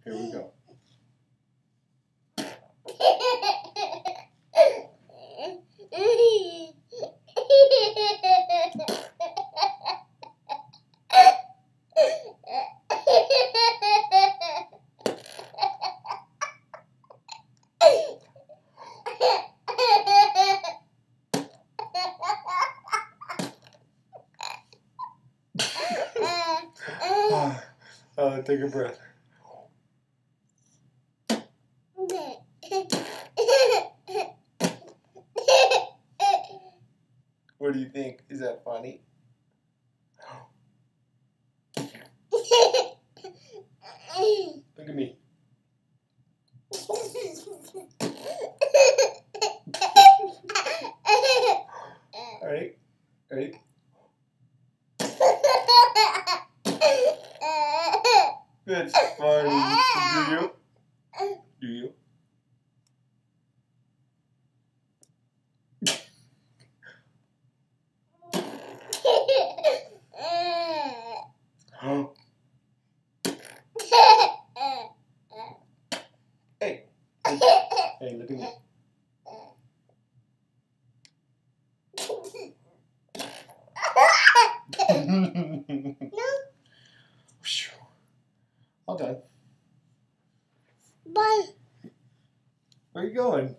Here we go. Take a breath. What do you think? Is that funny? Look at me. Alright? Ready? That's funny. Do you? Do you? Hey. Hey, look at me. All done. Bye. Where are you going?